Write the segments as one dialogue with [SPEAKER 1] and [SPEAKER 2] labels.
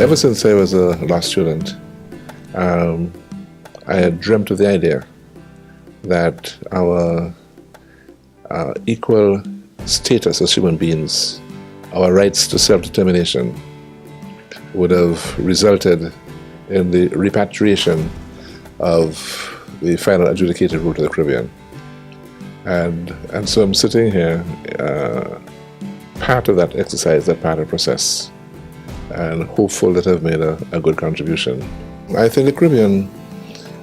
[SPEAKER 1] Ever since I was a law student, I had dreamt of the idea that our equal status as human beings, our rights to self-determination, would have resulted in the repatriation of the final adjudicated rule to the Caribbean. And so I'm sitting here, part of that exercise, that part of the process, and hopeful that I've made a good contribution. I think the Caribbean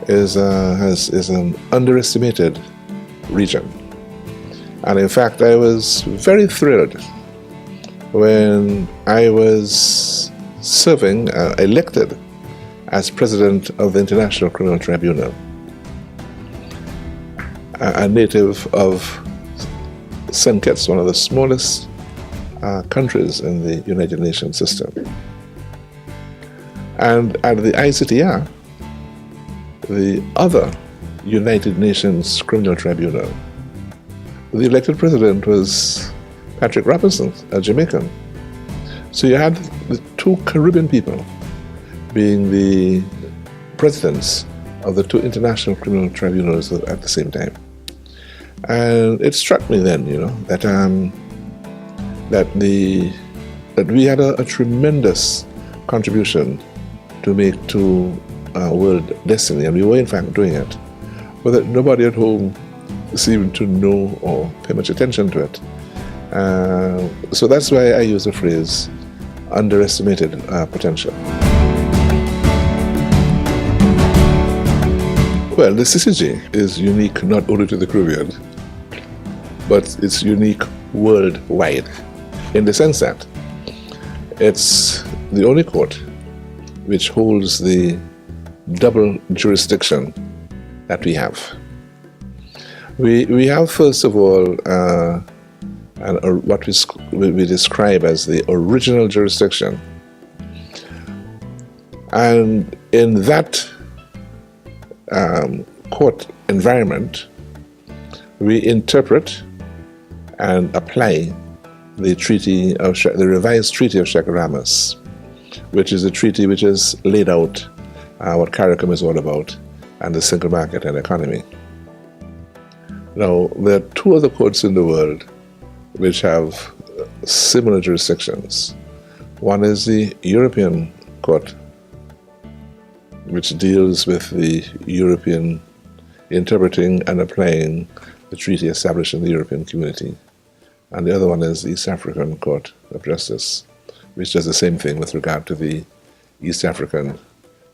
[SPEAKER 1] is an underestimated region. And in fact, I was very thrilled when I was serving, elected as president of the International Criminal Tribunal, a native of St. Kitts, one of the smallest countries in the United Nations system. And at the ICTR, the other United Nations Criminal Tribunal, the elected president was Patrick Robinson, a Jamaican. So you had the two Caribbean people being the presidents of the two international criminal tribunals at the same time. And it struck me then, that we had a tremendous contribution to make to world destiny, and we were in fact doing it, but that nobody at home seemed to know or pay much attention to it. So that's why I use the phrase underestimated potential. Well, the CCJ is unique not only to the Caribbean, but it's unique worldwide, in the sense that it's the only court which holds the double jurisdiction that we have. We have, first of all, what we describe as the original jurisdiction. And in that court environment, we interpret and apply the revised Treaty of Shakaramas, which is a treaty which has laid out what CARICOM is all about, and the single market and economy. Now, there are two other courts in the world which have similar jurisdictions. One is the European Court, which deals with the European interpreting and applying the treaty established in the European Community. And the other one is the East African Court of Justice, which does the same thing with regard to the East African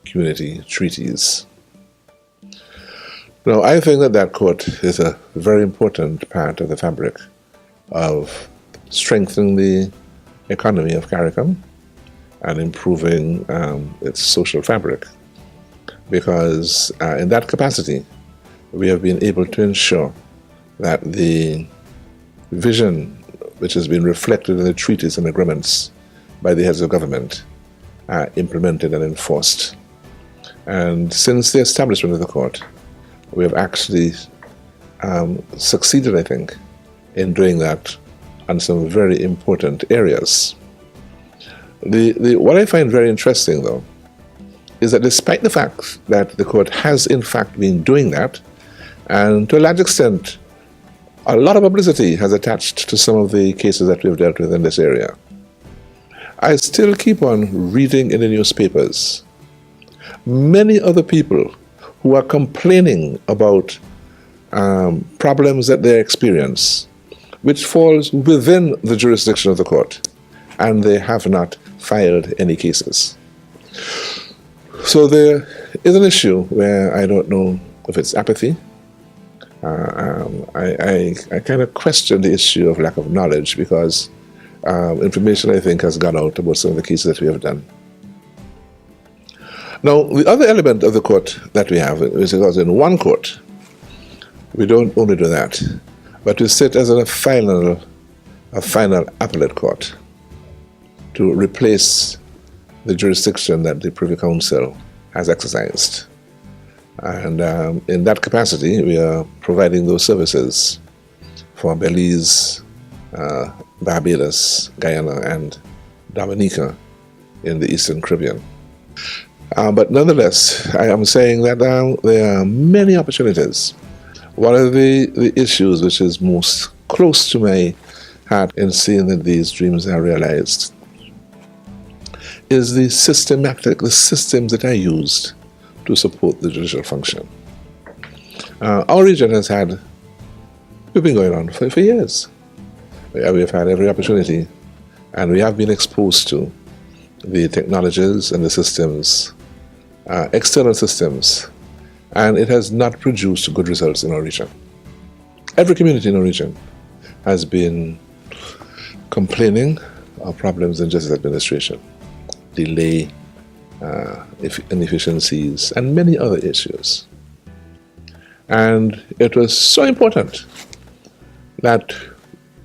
[SPEAKER 1] Community treaties. Now, I think that court is a very important part of the fabric of strengthening the economy of CARICOM and improving its social fabric, because in that capacity, we have been able to ensure that the vision which has been reflected in the treaties and agreements by the heads of government are implemented and enforced. And since the establishment of the court, we have actually succeeded, I think, in doing that on some very important areas. What I find very interesting, though, is that despite the fact that the court has in fact been doing that, and to a large extent, a lot of publicity has attached to some of the cases that we've dealt with in this area, I still keep on reading in the newspapers many other people who are complaining about problems that they experience, which falls within the jurisdiction of the court, and they have not filed any cases. So there is an issue where I don't know if it's apathy. I kind of question the issue of lack of knowledge, because information, I think, has gone out about some of the cases that we have done. Now, the other element of the court that we have is because in one court, we don't only do that, but we sit as a final appellate court to replace the jurisdiction that the Privy Council has exercised. And in that capacity, we are providing those services for Belize, Barbados, Guyana, and Dominica in the Eastern Caribbean. But nonetheless, I am saying that there are many opportunities. One of the issues which is most close to my heart in seeing that these dreams are realized is the systems that are used to support the judicial function. Our region we've been going on for years. We've had every opportunity, and we have been exposed to the technologies and the systems, external systems, and it has not produced good results in our region. Every community in our region has been complaining of problems in justice administration, delay, inefficiencies, and many other issues. And it was so important that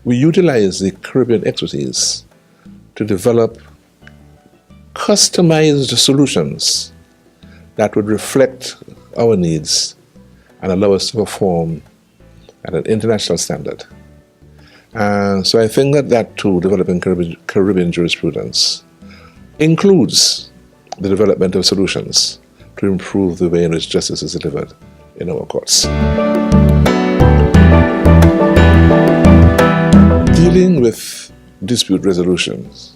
[SPEAKER 1] we utilize the Caribbean expertise to develop customized solutions that would reflect our needs and allow us to perform at an international standard. So I think that too, developing Caribbean jurisprudence, includes the development of solutions to improve the way in which justice is delivered in our courts. Dealing with dispute resolutions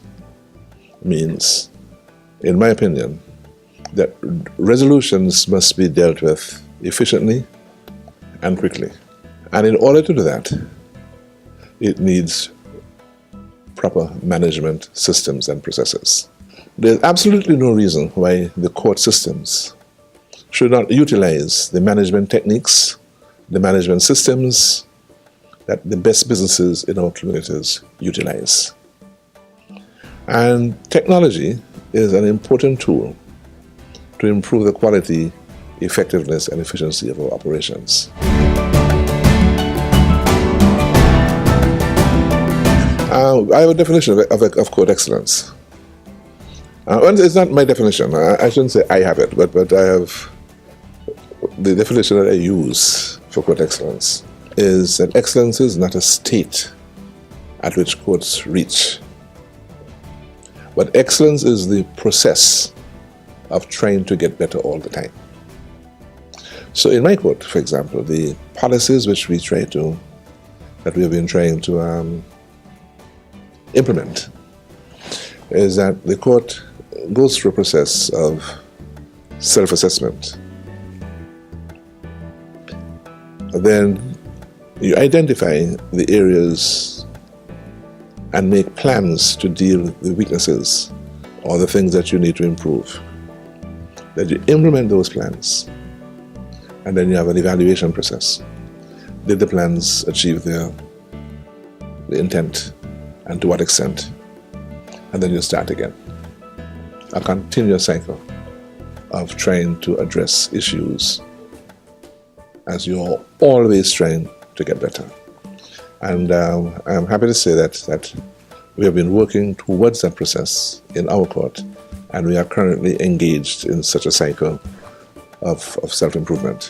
[SPEAKER 1] means, in my opinion, that resolutions must be dealt with efficiently and quickly. And in order to do that, it needs proper management systems and processes. There's absolutely no reason why the court systems should not utilize the management techniques, the management systems that the best businesses in our communities utilize. And technology is an important tool to improve the quality, effectiveness, and efficiency of our operations. I have a definition of court excellence. It's not my definition. I shouldn't say I have it, but I have the definition that I use for court excellence is that excellence is not a state at which courts reach, but excellence is the process of trying to get better all the time. So in my court, for example, the policies which we have been trying to implement is that the court goes through a process of self-assessment. Then you identify the areas and make plans to deal with the weaknesses or the things that you need to improve. Then you implement those plans, and then you have an evaluation process. Did the plans achieve the intent, and to what extent? And then you start again. A continuous cycle of trying to address issues as you're always trying to get better. And I'm happy to say that we have been working towards that process in our court, and we are currently engaged in such a cycle of self-improvement.